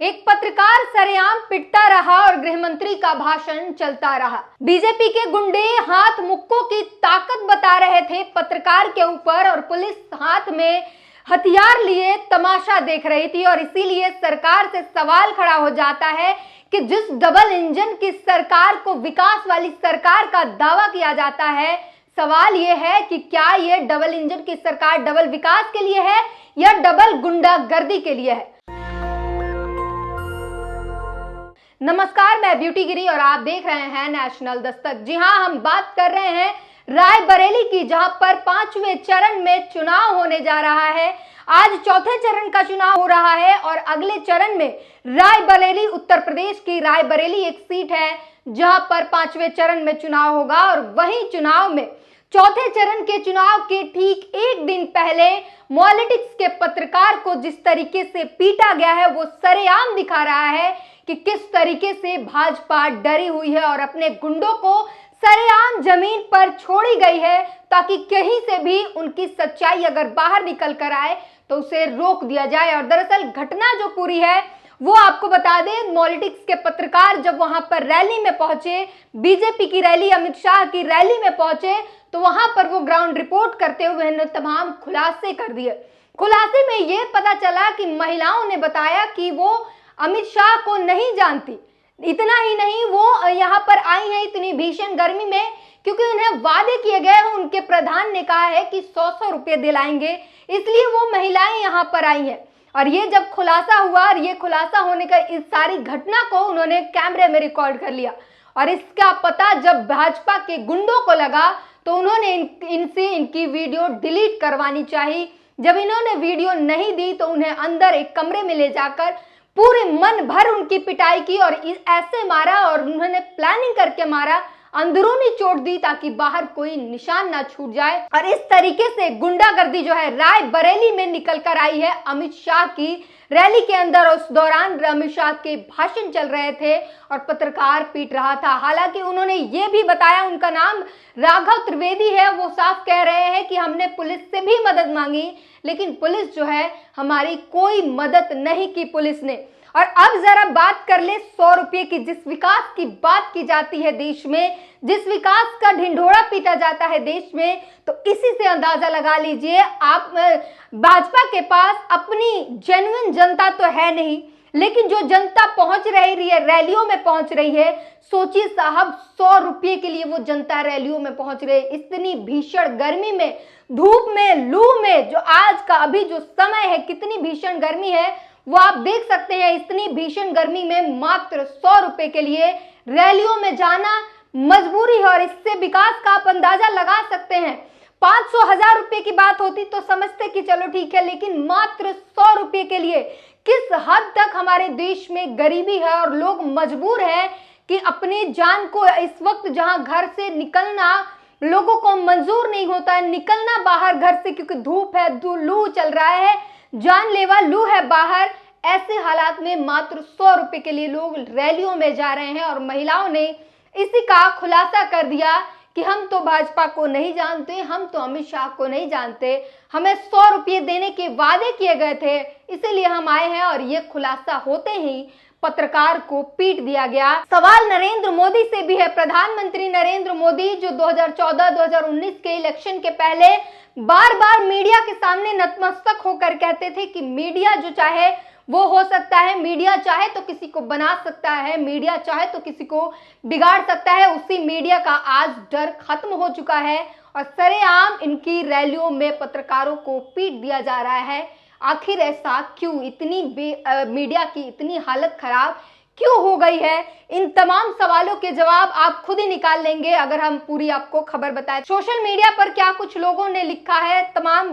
एक पत्रकार सरेआम पिटता रहा और गृह मंत्री का भाषण चलता रहा। बीजेपी के गुंडे हाथ मुक्कों की ताकत बता रहे थे पत्रकार के ऊपर और पुलिस हाथ में हथियार लिए तमाशा देख रही थी। और इसीलिए सरकार से सवाल खड़ा हो जाता है कि जिस डबल इंजन की सरकार को विकास वाली सरकार का दावा किया जाता है, सवाल यह है कि क्या यह डबल इंजन की सरकार डबल विकास के लिए है या डबल गुंडागर्दी के लिए है। नमस्कार, मैं ब्यूटी गिरी और आप देख रहे हैं नेशनल दस्तक। जी हां, हम बात कर रहे हैं रायबरेली की, जहां पर 5वें चरण में चुनाव होने जा रहा है। आज चौथे चरण का चुनाव हो रहा है और अगले चरण में रायबरेली, उत्तर प्रदेश की रायबरेली एक सीट है जहां पर 5वें चरण में चुनाव होगा। और वहीं चुनाव में चौथे चरण के चुनाव के ठीक एक दिन पहले पॉलिटिक्स के पत्रकार को जिस तरीके से पीटा गया है, वो सरेआम दिखा रहा है कि किस तरीके से भाजपा डरी हुई है और अपने गुंडों को सरेआम जमीन पर छोड़ी गई है ताकि कहीं से भी उनकी सच्चाई अगर बाहर निकल कर आए तो उसे रोक दिया जाए। और दरअसल घटना जो पूरी है वो आपको बता दें, पॉलिटिक्स के पत्रकार जब वहां पर रैली में पहुंचे, बीजेपी की रैली, अमित शाह की रैली में पहुंचे, तो वहां पर वो ग्राउंड रिपोर्ट करते हुए ने तमाम खुलासे कर दिए। खुलासे में ये पता चला कि महिलाओं ने बताया कि वो अमित शाह को नहीं जानती। इतना ही नहीं, वो यहाँ पर आई हैं इतनी भीषण गर्मी में क्योंकि उन्हें वादे किए गए हैं। उनके प्रधान ने कहा है कि 100-100 रुपए दिलाएंगे, इसलिए वो महिलाएं यहाँ पर आई हैं। और ये जब खुलासा हुआ और ये खुलासा होने का इस सारी घटना को उन्होंने कैमरे में रिकॉर्ड कर लिया। और इसका पता जब भाजपा के गुंडों को लगा तो उन्होंने इनसे इनकी वीडियो डिलीट करवानी चाहिए। जब इन्होंने वीडियो नहीं दी तो उन्हें अंदर एक कमरे में ले जाकर पूरे मन भर उनकी पिटाई की और ऐसे मारा और उन्होंने प्लानिंग करके मारा, अंदरूनी चोट दी ताकि बाहर कोई निशान ना छूट जाए। और इस तरीके से गुंडागर्दी जो है रायबरेली में निकल कर आई है अमित शाह की रैली के अंदर। उस दौरान अमित शाह के भाषण चल रहे थे और पत्रकार पीट रहा था। हालांकि उन्होंने ये भी बताया, उनका नाम राघव त्रिवेदी है, वो साफ कह रहे हैं कि हमने पुलिस से भी मदद मांगी लेकिन पुलिस जो है हमारी कोई मदद नहीं की पुलिस ने। और अब जरा बात कर ले 100 रुपये की। जिस विकास की बात की जाती है देश में, जिस विकास का ढिंढोरा पीटा जाता है देश में, तो इसी से अंदाजा लगा लीजिए आप, भाजपा के पास अपनी जेन्युइन जनता तो है नहीं, लेकिन जो जनता पहुंच रही है, रैलियों में पहुंच रही है, सोचिए साहब 100 रुपये के लिए वो जनता रैलियों में पहुंच रही है। इतनी भीषण गर्मी में, धूप में, लू में, जो आज का अभी जो समय है, कितनी भीषण गर्मी है वो आप देख सकते हैं। इतनी भीषण गर्मी में मात्र 100 रुपए के लिए रैलियों में जाना मजबूरी है और इससे विकास का आप अंदाजा लगा सकते हैं। 500-1000 रुपए की बात होती तो समझते कि चलो ठीक है, लेकिन मात्र 100 रुपए के लिए किस हद तक हमारे देश में गरीबी है और लोग मजबूर हैं कि अपनी जान को, इस वक्त जहां घर से निकलना लोगों को मंजूर नहीं होता है, निकलना बाहर घर से क्योंकि धूप है, लू चल रहा है, जानलेवा लू है बाहर, ऐसे हालात में मात्र 100 रुपए के लिए लोग रैलियों में जा रहे हैं। और महिलाओं ने इसी का खुलासा कर दिया कि हम तो भाजपा को नहीं जानते, हम तो अमित शाह को नहीं जानते, हमें 100 रुपये देने के वादे किए गए थे, इसीलिए हम आए हैं। और ये खुलासा होते ही पत्रकार को पीट दिया गया। सवाल नरेंद्र मोदी से भी है। प्रधानमंत्री नरेंद्र मोदी जो 2014-2019 के इलेक्शन के पहले बार बार मीडिया के सामने नतमस्तक होकर कहते थे कि मीडिया जो चाहे वो हो सकता है, मीडिया चाहे तो किसी को बना सकता है, मीडिया चाहे तो किसी को बिगाड़ सकता है। उसी मीडिया का आज डर खत्म हो चुका है और सरेआम इनकी रैलियों में पत्रकारों को पीट दिया जा रहा है। आखिर ऐसा क्यों? इतनी मीडिया की इतनी हालत खराब क्यों हो गई है? इन तमाम सवालों के जवाब आप खुद ही निकाल लेंगे अगर हम पूरी आपको खबर बताएं। सोशल मीडिया पर क्या कुछ लोगों ने लिखा है, तमाम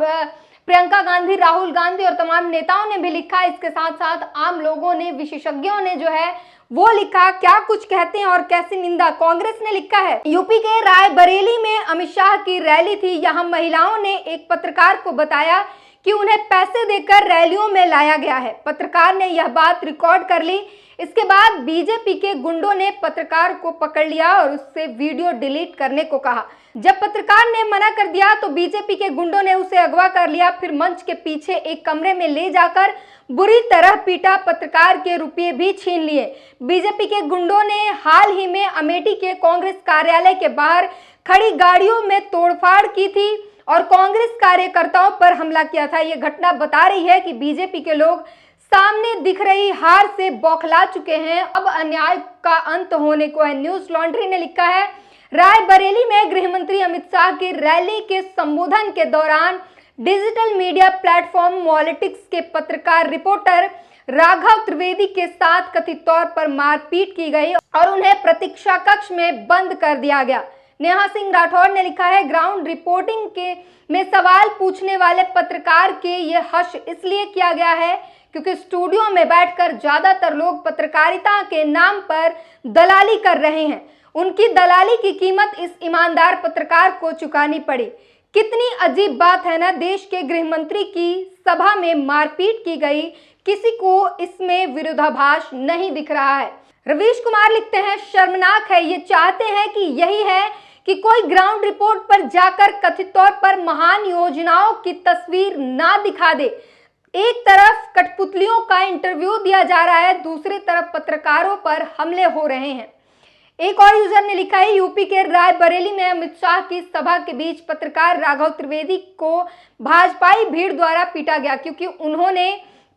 प्रियंका गांधी, राहुल गांधी और तमाम नेताओं ने भी लिखा है। इसके साथ साथ आम लोगों ने, विशेषज्ञों ने जो है वो लिखा, क्या कुछ कहते हैं और कैसी निंदा। कांग्रेस ने लिखा है, यूपी के रायबरेली में अमित शाह की रैली थी, यहाँ महिलाओं ने एक पत्रकार को बताया कि उन्हें पैसे देकर रैलियों में लाया गया है। पत्रकार ने यह बात रिकॉर्ड कर ली। इसके बाद बीजेपी के गुंडों ने पत्रकार को पकड़ लिया और उससे वीडियो डिलीट करने को कहा। जब पत्रकार ने मना कर दिया तो बीजेपी के गुंडों ने उसे अगवा कर लिया, फिर मंच के पीछे एक कमरे में ले जाकर बुरी तरह पीटा, पत्रकार के रुपये भी छीन लिए। बीजेपी के गुंडों ने हाल ही में अमेठी के कांग्रेस कार्यालय के बाहर खड़ी गाड़ियों में तोड़फाड़ की थी और कांग्रेस कार्यकर्ताओं पर हमला किया था। यह घटना बता रही है कि बीजेपी के लोग सामने दिख रही हार से बौखला चुके हैं, अब अन्याय का अंत होने को है। न्यूज लॉन्ड्री ने लिखा है, रायबरेली में गृह मंत्री अमित शाह की रैली के संबोधन के दौरान डिजिटल मीडिया प्लेटफॉर्म मॉलिटिक्स के पत्रकार रिपोर्टर राघव त्रिवेदी के साथ कथित तौर पर मारपीट की गई और उन्हें प्रतीक्षा कक्ष में बंद कर दिया गया। नेहा सिंह राठौर ने लिखा है, ग्राउंड रिपोर्टिंग के में सवाल पूछने वाले पत्रकार के ये हश इसलिए किया गया है क्योंकि स्टूडियो में बैठकर ज्यादातर लोग पत्रकारिता के नाम पर दलाली कर रहे हैं। उनकी दलाली की कीमत इस ईमानदार पत्रकार को चुकानी पड़ी। कितनी अजीब बात है ना, देश के गृह मंत्री की सभा में मारपीट की गई, किसी को इसमें विरोधाभास नहीं दिख रहा है। रवीश कुमार लिखते हैं, शर्मनाक है, ये चाहते हैं कि यही है कि कोई ग्राउंड रिपोर्ट पर जाकर कथित तौर पर महान योजनाओं की तस्वीर ना दिखा दे। एक तरफ कठपुतलियों का इंटरव्यू दिया जा रहा है, दूसरी तरफ पत्रकारों पर हमले हो रहे हैं। एक और यूजर ने लिखा है, यूपी के रायबरेली में अमित शाह की सभा के बीच पत्रकार राघव त्रिवेदी को भाजपाई भीड़ द्वारा पीटा गया क्योंकि उन्होंने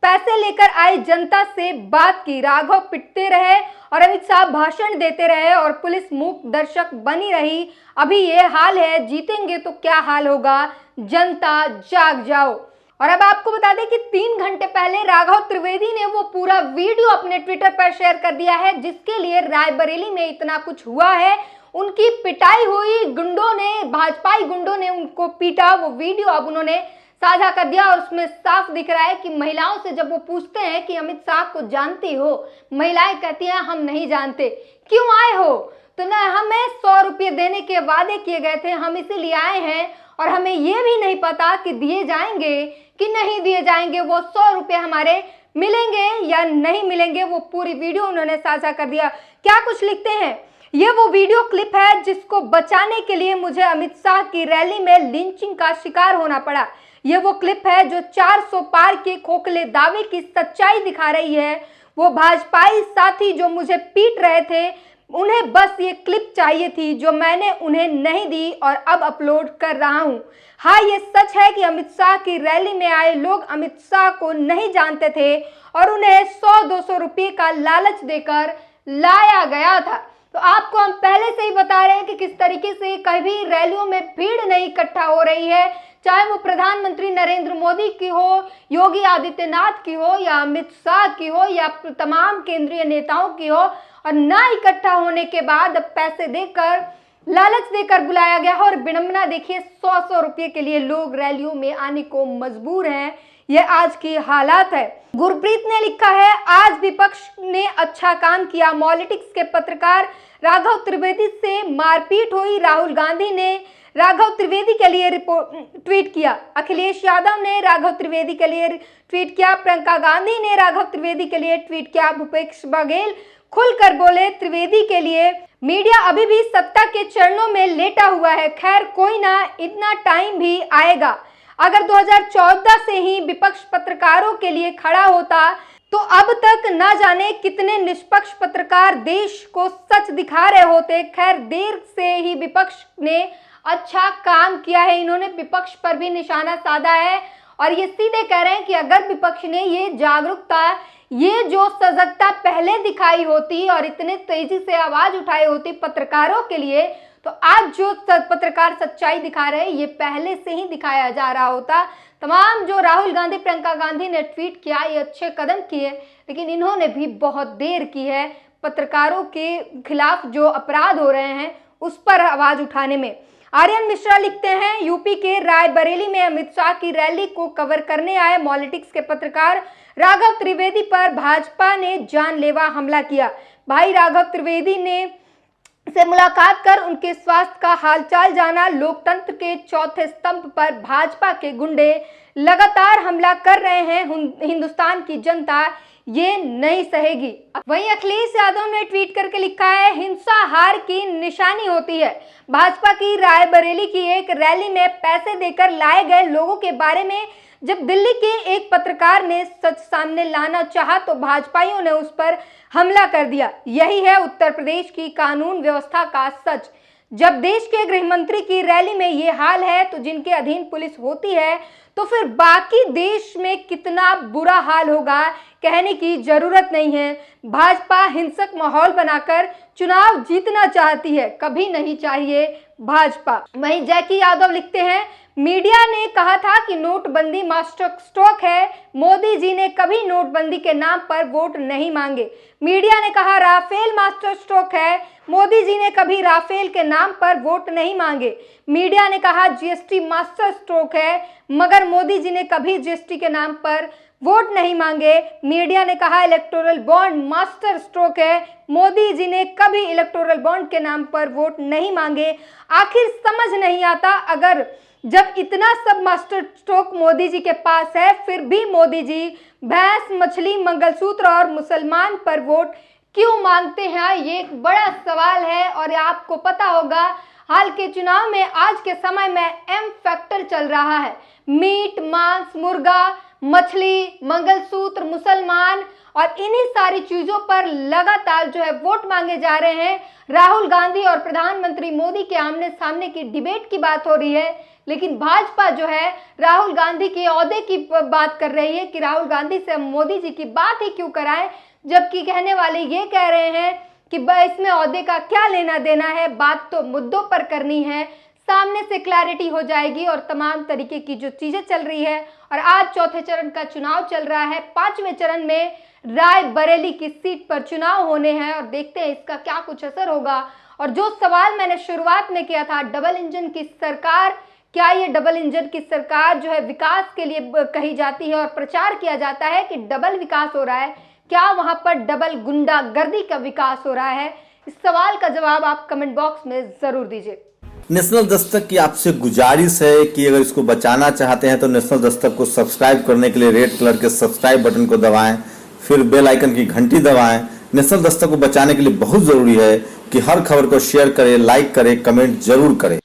पैसे लेकर आई जनता से बात की। राघव पिटते रहे और अमित शाह भाषण देते रहे और पुलिस मूक दर्शक बनी रही। अभी ये हाल है, जीतेंगे तो क्या हाल होगा, जनता जाग जाओ। और अब आपको बता दें कि 3 घंटे पहले राघव त्रिवेदी ने वो पूरा वीडियो अपने ट्विटर पर शेयर कर दिया है जिसके लिए रायबरेली में इतना कुछ हुआ है। उनकी पिटाई हुई, गुंडों ने, भाजपाई गुंडों ने उनको पीटा, वो वीडियो अब उन्होंने साझा कर दिया और उसमें साफ दिख रहा है कि महिलाओं से जब वो पूछते हैं कि अमित शाह को जानती हो, महिलाएं कहती हैं हम नहीं जानते। क्यों आए हो? तो ना, हमें 100 रुपये देने के वादे किए गए थे, हम इसीलिए आए हैं और हमें ये भी नहीं पता कि दिए जाएंगे कि नहीं दिए जाएंगे, वो 100 रुपये हमारे मिलेंगे या नहीं मिलेंगे। वो पूरी वीडियो उन्होंने साझा कर दिया। क्या कुछ लिखते हैं, ये वो वीडियो क्लिप है जिसको बचाने के लिए मुझे अमित शाह की रैली में लिंचिंग का शिकार होना पड़ा। ये वो क्लिप है जो 400 पार के खोखले दावे की सच्चाई दिखा रही है। वो भाजपाई साथी जो मुझे पीट रहे थे, उन्हें बस ये क्लिप चाहिए थी जो मैंने उन्हें नहीं दी और अब अपलोड कर रहा हूँ। हाँ, ये सच है कि अमित शाह की रैली में आए लोग अमित शाह को नहीं जानते थे और उन्हें 100-200 रुपये का लालच देकर लाया गया था। तो आपको हम पहले से ही बता रहे हैं कि किस तरीके से कभी रैलियों में भीड़ नहीं इकट्ठा हो रही है, चाहे वो प्रधानमंत्री नरेंद्र मोदी की हो, योगी आदित्यनाथ की हो या अमित शाह की हो या तमाम केंद्रीय नेताओं की हो, और ना इकट्ठा होने के बाद पैसे देकर, लालच देकर बुलाया गया है। और विडंबना देखिए, 100-100 रुपये के लिए लोग रैलियों में आने को मजबूर हैं। यह आज की हालात है। गुरप्रीत ने लिखा है, आज विपक्ष ने अच्छा काम किया, मॉलिटिक्स के पत्रकार राघव त्रिवेदी से मारपीट हुई, राहुल गांधी ने राघव त्रिवेदी के लिए ट्वीट किया, अखिलेश यादव ने राघव त्रिवेदी के लिए ट्वीट किया, प्रियंका गांधी ने राघव त्रिवेदी के लिए ट्वीट किया, भूपेश बघेल खुलकर बोले त्रिवेदी के लिए। मीडिया अभी भी सत्ता के चरणों में लेटा हुआ है, खैर कोई ना, इतना टाइम भी आएगा। अगर 2014 से ही विपक्ष पत्रकारों के लिए खड़ा होता तो अब तक ना जाने कितने निष्पक्ष पत्रकार देश को सच दिखा रहे होते। खैर देर से ही विपक्ष ने अच्छा काम किया है, इन्होंने विपक्ष पर भी निशाना साधा है और ये सीधे कह रहे हैं कि अगर विपक्ष ने ये जागरूकता, ये जो सजगता पहले दिखाई होती और इतने तेजी से आवाज उठाई होती पत्रकारों के लिए, तो आज जो पत्रकार सच्चाई दिखा रहे हैं ये पहले से ही दिखाया जा रहा होता। तमाम जो राहुल गांधी, प्रियंका गांधी ने ट्वीट किया, ये अच्छे कदम किए, लेकिन इन्होंने भी बहुत देर की है पत्रकारों के खिलाफ जो अपराध हो रहे हैं उस पर आवाज उठाने में। आर्यन मिश्रा लिखते हैं, यूपी के रायबरेली में अमित शाह की रैली को कवर करने आए मॉलिटिक्स के पत्रकार राघव त्रिवेदी पर भाजपा ने जानलेवा हमला किया। भाई राघव त्रिवेदी ने से मुलाकात कर उनके स्वास्थ्य का हालचाल जाना। लोकतंत्र के चौथे स्तंभ पर भाजपा के गुंडे लगातार हमला कर रहे हैं, हिंदुस्तान की जनता ये नहीं सहेगी। वहीं अखिलेश यादव ने ट्वीट करके लिखा है, हिंसा हार की निशानी होती है। भाजपा की रायबरेली की एक रैली में पैसे देकर लाए गए लोगों के बारे में जब दिल्ली के एक पत्रकार ने सच सामने लाना चाहा तो भाजपाइयों ने उस पर हमला कर दिया। यही है उत्तर प्रदेश की कानून व्यवस्था का सच। जब देश के गृह मंत्री की रैली में ये हाल है तो जिनके अधीन पुलिस होती है तो फिर बाकी देश में कितना बुरा हाल होगा कहने की जरूरत नहीं है। भाजपा हिंसक माहौल बनाकर चुनाव जीतना चाहती है, कभी नहीं चाहिए भाजपा। वहीं जैकी यादव लिखते हैं, मीडिया ने कहा था कि नोटबंदी मास्टर स्ट्रोक है, मोदी जी ने कभी नोटबंदी के नाम पर वोट नहीं मांगे। मीडिया ने कहा राफेल मास्टर स्ट्रोक है, मोदी जी ने कभी राफेल के नाम पर वोट नहीं मांगे। मीडिया ने कहा जीएसटी मास्टर स्ट्रोक है, मगर मोदी जी ने कभी जीएसटी के नाम पर वोट नहीं मांगे। मीडिया ने कहा इलेक्टोरल बॉन्ड मास्टर स्ट्रोक है, मोदी जी ने कभी इलेक्टोरल बॉन्ड के नाम पर वोट नहीं मांगे। आखिर समझ नहीं आता, अगर जब इतना सब मास्टर स्ट्रोक मोदी जी के पास है फिर भी मोदी जी भैंस, मछली, मंगलसूत्र और मुसलमान पर वोट क्यों मांगते हैं, ये एक बड़ा सवाल है। और आपको पता होगा हाल के चुनाव में आज के समय में एम फैक्टर चल रहा है। मीट, मांस, मुर्गा, मछली, मंगलसूत्र, मुसलमान और इन्हीं सारी चीजों पर लगातार जो है वोट मांगे जा रहे हैं। राहुल गांधी और प्रधानमंत्री मोदी के आमने सामने की डिबेट की बात हो रही है, लेकिन भाजपा जो है राहुल गांधी के ओहदे की बात कर रही है कि राहुल गांधी से मोदी जी की बात ही क्यों कराएं, जबकि कहने वाले ये कह रहे हैं कि इसमें ओहदे का क्या लेना देना है, बात तो मुद्दों पर करनी है, सामने से क्लैरिटी हो जाएगी और तमाम तरीके की जो चीजें चल रही है। और आज चौथे चरण का चुनाव चल रहा है, पांचवें चरण में रायबरेली की सीट पर चुनाव होने हैं और देखते हैं इसका क्या कुछ असर होगा। और जो सवाल मैंने शुरुआत में किया था, डबल इंजन की सरकार, क्या ये डबल इंजन की सरकार जो है विकास के लिए कही जाती है और प्रचार किया जाता है कि डबल विकास हो रहा है, क्या वहां पर डबल गुंडागर्दी का विकास हो रहा है? इस सवाल का जवाब आप कमेंट बॉक्स में जरूर दीजिए। नेशनल दस्तक की आपसे गुजारिश है कि अगर इसको बचाना चाहते हैं तो नेशनल दस्तक को सब्सक्राइब करने के लिए रेड कलर के सब्सक्राइब बटन को दबाएं, फिर बेल आइकन की घंटी दबाएं। नेशनल दस्तक को बचाने के लिए बहुत जरूरी है कि हर खबर को शेयर करें, लाइक करें, कमेंट जरूर करें।